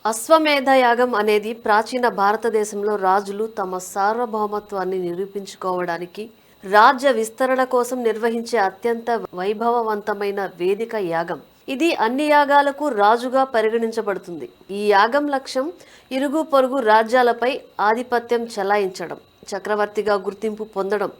అశ్వమేధ యాగం అనేది ప్రాచీన భారతదేశంలో రాజులు తమ సార్వభౌమత్వాన్ని నిరూపించుకోవడానికి రాజ్య విస్తరణ కోసం నిర్వహించే అత్యంత వైభవవంతమైన వేదిక యాగం. ఇది అన్ని యాగాలకు రాజుగా పరిగణించబడుతుంది. ఈ యాగం లక్ష్యం ఇరుగు పొరుగు రాజ్యాలపై ఆధిపత్యం చెలాయించడం, చక్రవర్తిగా గుర్తింపు పొందడం.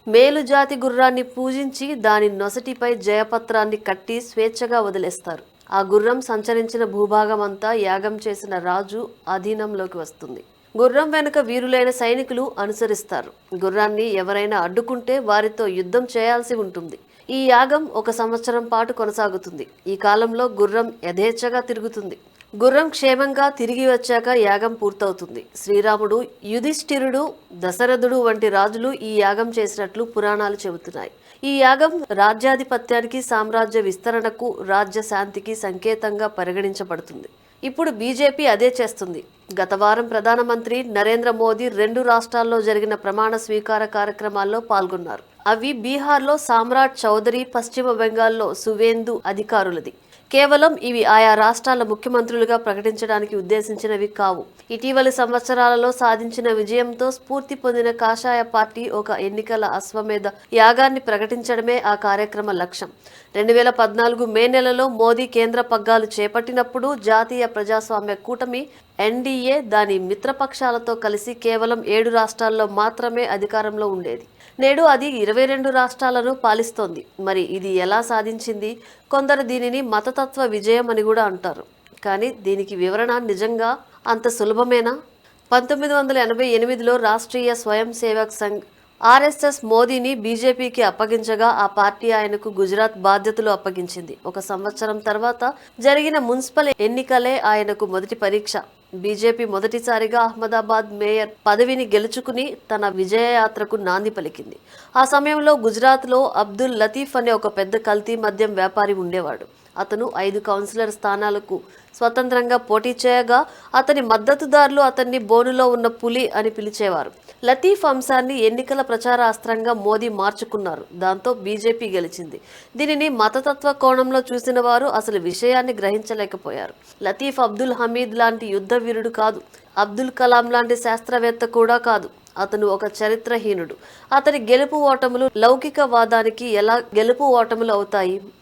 మేలుజాతి గుర్రాన్ని పూజించి దాని నొసటిపై జయపత్రాన్ని కట్టి స్వేచ్ఛగా వదిలేస్తారు. ఆ గుర్రం సంచరించిన భూభాగమంతా యాగం చేసిన రాజు అధీనంలోకి వస్తుంది. గుర్రం వెనుక వీరులైన సైనికులు అనుసరిస్తారు. గుర్రాన్ని ఎవరైనా అడ్డుకుంటే వారితో యుద్ధం చేయాల్సి ఉంటుంది. ఈ యాగం 1 సంవత్సరం పాటు కొనసాగుతుంది. ఈ కాలంలో గుర్రం యథేచ్ఛగా తిరుగుతుంది. గుర్రం క్షేమంగా తిరిగి వచ్చాక యాగం పూర్తవుతుంది. శ్రీరాముడు, యుధిష్ఠిరుడు, దశరథుడు వంటి రాజులు ఈ యాగం చేసినట్లు పురాణాలు చెబుతున్నాయి. ఈ యాగం రాజ్యాధిపత్యానికి, సామ్రాజ్య విస్తరణకు, రాజ్య శాంతికి సంకేతంగా పరిగణించబడుతుంది. ఇప్పుడు బీజేపీ అదే చేస్తుంది. గత వారం ప్రధానమంత్రి నరేంద్ర మోదీ 2 రాష్ట్రాల్లో జరిగిన ప్రమాణ స్వీకార కార్యక్రమాల్లో పాల్గొన్నారు. అవి బీహార్లో సామ్రాట్ చౌదరి, పశ్చిమ బెంగాల్లో సువేందు అధికారులది. కేవలం ఇవి ఆయా రాష్ట్రాల ముఖ్యమంత్రులుగా ప్రకటించడానికి ఉద్దేశించినవి కావు. ఇటీవలి సంవత్సరాలలో సాధించిన విజయంతో స్ఫూర్తి పొందిన కాషాయ పార్టీ ఒక ఎన్నికల అశ్వమేధ యాగాన్ని ప్రకటించడమే ఆ కార్యక్రమ లక్ష్యం. 2014 మే నెలలో మోదీ కేంద్ర పగ్గాలు చేపట్టినప్పుడు జాతీయ ప్రజాస్వామ్య కూటమి ఎన్డీఏ దాని మిత్రపక్షాలతో కలిసి కేవలం 7 రాష్ట్రాల్లో మాత్రమే అధికారంలో ఉండేది. నేడు అది 22 రాష్ట్రాలను పాలిస్తోంది. మరి ఇది ఎలా సాధించింది? కొందరు దీనిని మతతత్వ విజయం అని కూడా అంటారు. కానీ దీనికి వివరణ నిజంగా అంత సులభమేనా? 1988లో రాష్ట్రీయ స్వయం సేవక్ సంఘ్ ఆర్ఎస్ఎస్ మోదీని బీజేపీకి అప్పగించగా ఆ పార్టీ ఆయనకు గుజరాత్ బాధ్యతలు అప్పగించింది. 1 సంవత్సరం తర్వాత జరిగిన మున్సిపల్ ఎన్నికలే ఆయనకు మొదటి పరీక్ష. బీజేపీ మొదటిసారిగా అహ్మదాబాద్ మేయర్ పదవిని గెలుచుకుని తన విజయయాత్రకు నాంది పలికింది. ఆ సమయంలో గుజరాత్లో అబ్దుల్ లతీఫ్ అనే ఒక పెద్ద కల్తీ మద్యం వ్యాపారి ఉండేవాడు. అతను 5 కౌన్సిలర్ స్థానాలకు స్వతంత్రంగా పోటీ చేయగా అతని మద్దతుదారులు అతన్ని బోనులో ఉన్న పులి అని పిలిచేవారు. లతీఫ్ అంశాన్ని ఎన్నికల ప్రచార అస్త్రంగా మోదీ మార్చుకున్నారు. దాంతో బీజేపీ గెలిచింది. దీనిని మతతత్వ కోణంలో చూసిన వారు అసలు విషయాన్ని గ్రహించలేకపోయారు. లతీఫ్ అబ్దుల్ హమీద్ లాంటి యుద్ధ వీరుడు కాదు. అబ్దుల్ కలాం లాంటి శాస్త్రవేత్త కూడా కాదు. అతను ఒక చరిత్రహీనుడు. అతని గెలుపు ఓటములు లౌకికవాదానికి ఎలా గెలుపు ఓటములు అవుతాయి?